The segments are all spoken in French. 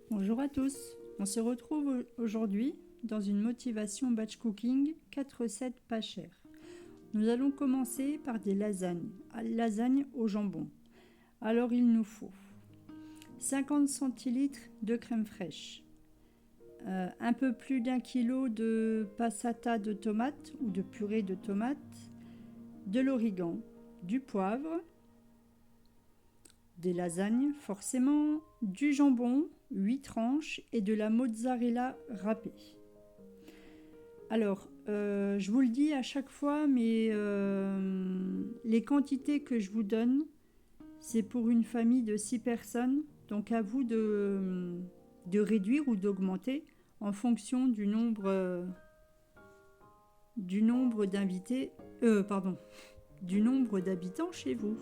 Bonjour à tous, on se retrouve aujourd'hui dans une motivation batch cooking, 4 recettes pas chères. Nous allons commencer par des lasagnes au jambon. Alors il nous faut 50 centilitres de crème fraîche, un peu plus d'1 kilo de passata de tomates ou de purée de tomates, de l'origan, du poivre, des lasagnes forcément, du jambon, 8 tranches et de la mozzarella râpée. Alors, je vous le dis à chaque fois, mais les quantités que je vous donne, c'est pour une famille de 6 personnes. Donc à vous de réduire ou d'augmenter en fonction du nombre d'invités, du nombre d'habitants chez vous.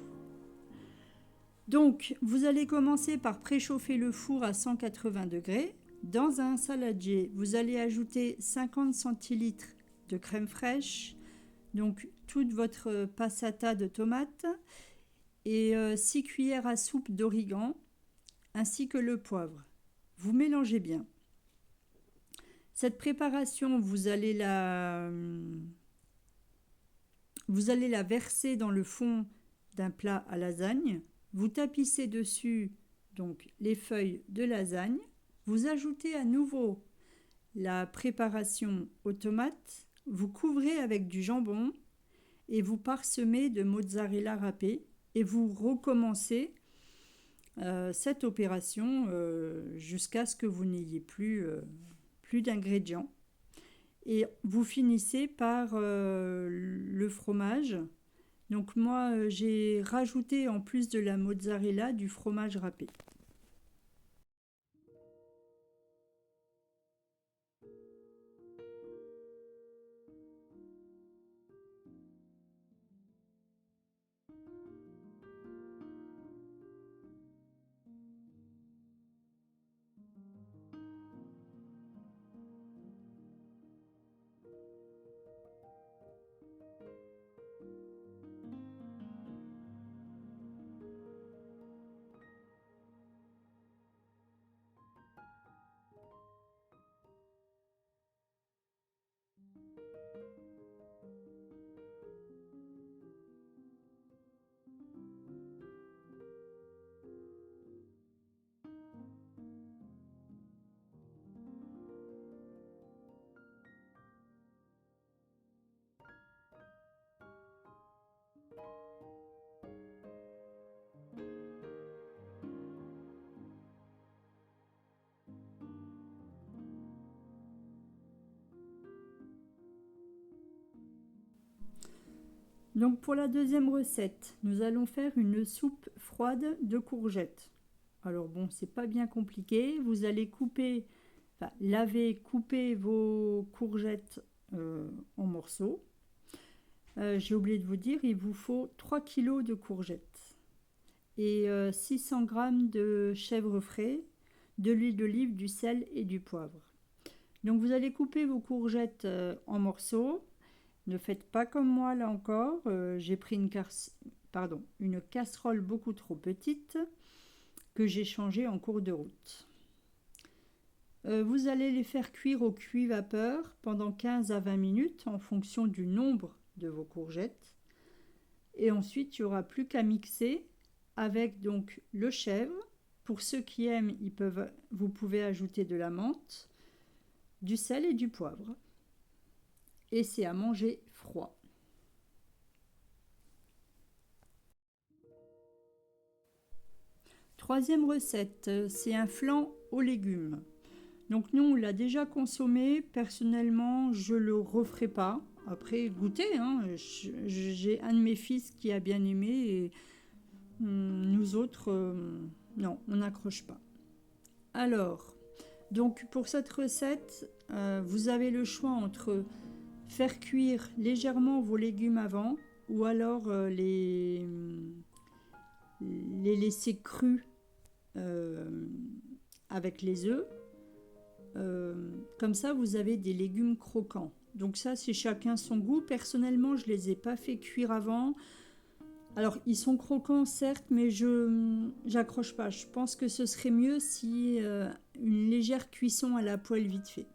Donc, vous allez commencer par préchauffer le four à 180 degrés. Dans un saladier, vous allez ajouter 50 centilitres de crème fraîche, donc toute votre passata de tomates, et 6 cuillères à soupe d'origan, ainsi que le poivre. Vous mélangez bien. Cette préparation, vous allez la verser dans le fond d'un plat à lasagne. Vous tapissez dessus donc les feuilles de lasagne. Vous ajoutez à nouveau la préparation aux tomates. Vous couvrez avec du jambon et vous parsemez de mozzarella râpée et vous recommencez cette opération jusqu'à ce que vous n'ayez plus d'ingrédients. Et vous finissez par le fromage. Donc moi, j'ai rajouté en plus de la mozzarella du fromage râpé. Donc pour la deuxième recette, nous allons faire une soupe froide de courgettes. Alors bon, c'est pas bien compliqué. Vous allez laver, couper vos courgettes en morceaux. J'ai oublié de vous dire, il vous faut 3 kg de courgettes et 600 g de chèvre frais, de l'huile d'olive, du sel et du poivre. Donc vous allez couper vos courgettes en morceaux. Ne faites pas comme moi là encore. J'ai pris une casserole beaucoup trop petite que j'ai changée en cours de route. Vous allez les faire cuire au cuit-vapeur pendant 15 à 20 minutes en fonction du nombre de vos courgettes. Et ensuite, il n'y aura plus qu'à mixer avec donc le chèvre. Pour ceux qui aiment, vous pouvez ajouter de la menthe, du sel et du poivre. Et c'est à manger froid. Troisième recette, c'est un flan aux légumes. Donc nous, on l'a déjà consommé. Personnellement, je ne le referai pas. Après, goûtez. J'ai un de mes fils qui a bien aimé et nous autres, non, on n'accroche pas. Alors, donc pour cette recette, vous avez le choix entre faire cuire légèrement vos légumes avant ou alors les laisser crus avec les œufs. Comme ça, vous avez des légumes croquants. Donc ça, c'est chacun son goût. Personnellement, je les ai pas fait cuire avant. Alors, ils sont croquants, certes, mais j'accroche pas. Je pense que ce serait mieux si une légère cuisson à la poêle vite fait.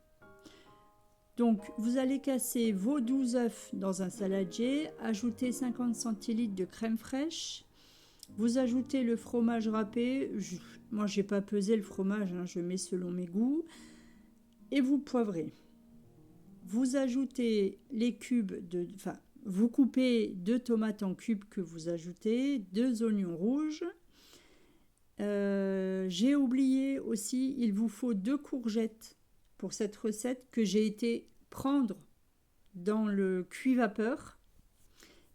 Donc, vous allez casser vos 12 œufs dans un saladier, ajouter 50 centilitres de crème fraîche, vous ajoutez le fromage râpé, moi j'ai pas pesé le fromage, hein, je mets selon mes goûts, et vous poivrez. Vous ajoutez les cubes vous coupez 2 tomates en cubes que vous ajoutez, 2 oignons rouges. J'ai oublié aussi, il vous faut 2 courgettes pour cette recette que j'ai été prendre dans le cuit-vapeur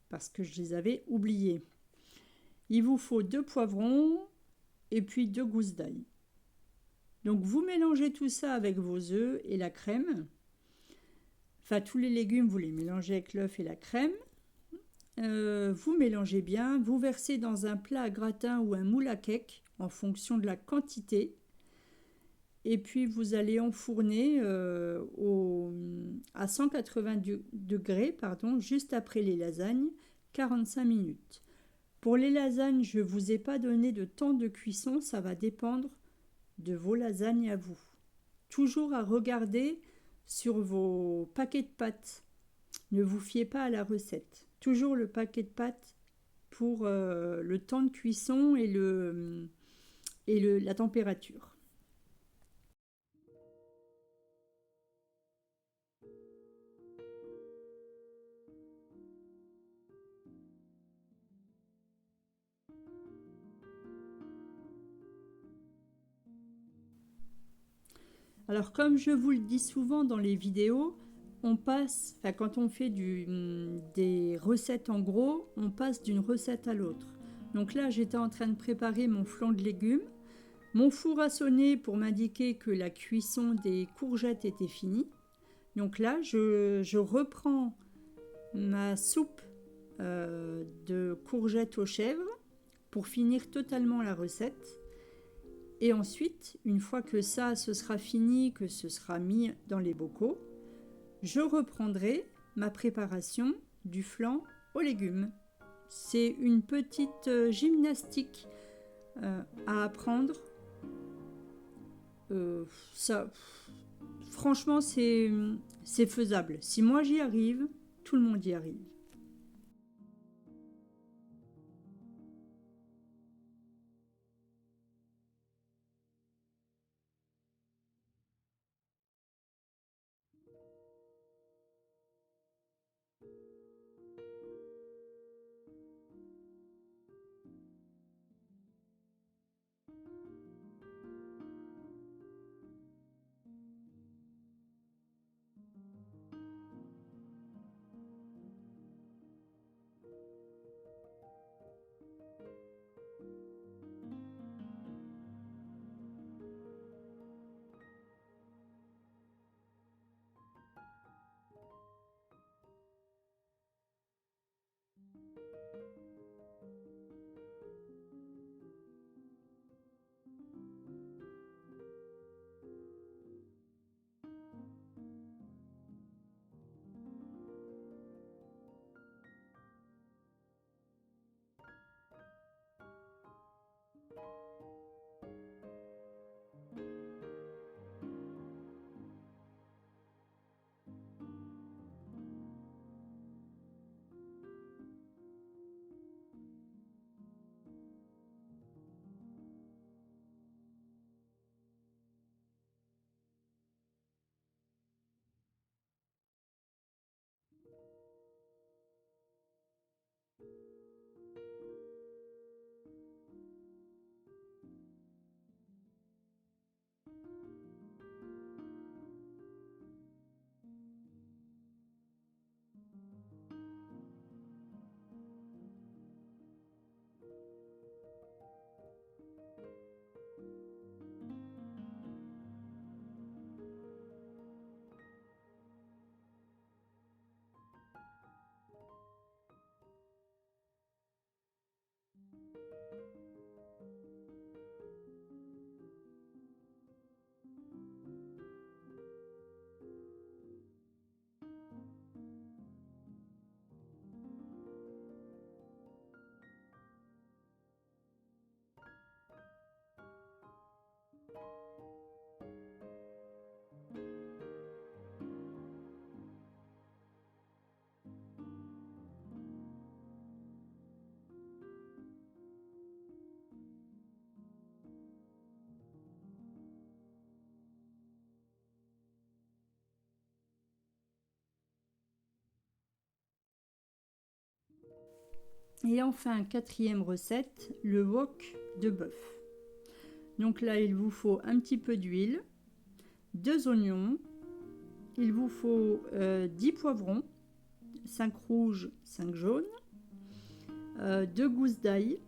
parce que je les avais oubliées. Il vous faut 2 poivrons et puis 2 gousses d'ail. Donc vous mélangez tout ça avec vos œufs et la crème. Enfin, tous les légumes, vous les mélangez avec l'œuf et la crème. Vous mélangez bien, vous versez dans un plat à gratin ou un moule à cake en fonction de la quantité. Et puis vous allez enfourner à 180 degrés, juste après les lasagnes, 45 minutes. Pour les lasagnes, je ne vous ai pas donné de temps de cuisson, ça va dépendre de vos lasagnes à vous. Toujours à regarder sur vos paquets de pâtes. Ne vous fiez pas à la recette. Toujours le paquet de pâtes pour le temps de cuisson et la température. Alors comme je vous le dis souvent dans les vidéos, quand on fait des recettes en gros, on passe d'une recette à l'autre. Donc là, j'étais en train de préparer mon flan de légumes. Mon four a sonné pour m'indiquer que la cuisson des courgettes était finie. Donc là, je reprends ma soupe de courgettes aux chèvres pour finir totalement la recette. Et ensuite, une fois que ça ce sera fini, que ce sera mis dans les bocaux, je reprendrai ma préparation du flan aux légumes. C'est une petite gymnastique à apprendre. Franchement, c'est faisable. Si moi j'y arrive, tout le monde y arrive. Et enfin, quatrième recette, le wok de bœuf. Donc là, il vous faut un petit peu d'huile, 2 oignons, il vous faut 10 poivrons, 5 rouges, 5 jaunes, 2 gousses d'ail,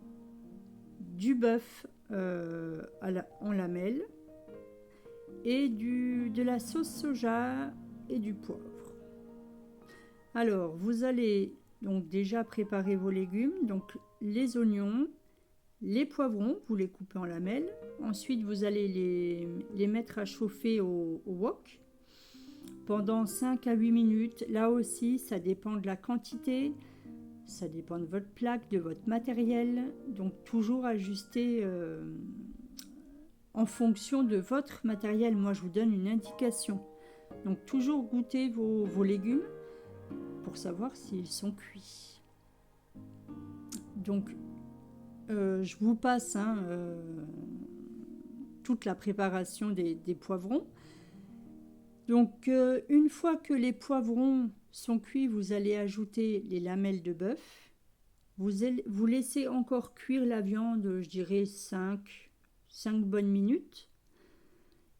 du bœuf en lamelles et de la sauce soja et du poivre. Alors, vous allez donc déjà préparer vos légumes, donc les oignons, les poivrons, vous les coupez en lamelles. Ensuite, vous allez les mettre à chauffer au wok pendant 5 à 8 minutes. Là aussi, ça dépend de la quantité, ça dépend de votre plaque, de votre matériel. Donc, toujours ajuster en fonction de votre matériel. Moi, je vous donne une indication. Donc, toujours goûter vos légumes pour savoir s'ils sont cuits. Donc, je vous passe toute la préparation des poivrons. Donc, une fois que les poivrons sont cuits, vous allez ajouter les lamelles de bœuf. Vous laissez encore cuire la viande, je dirais 5 bonnes minutes.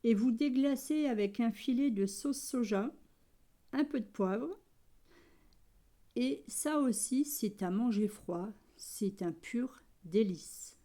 Et vous déglacez avec un filet de sauce soja, un peu de poivre. Et ça aussi, c'est à manger froid. C'est un pur délice.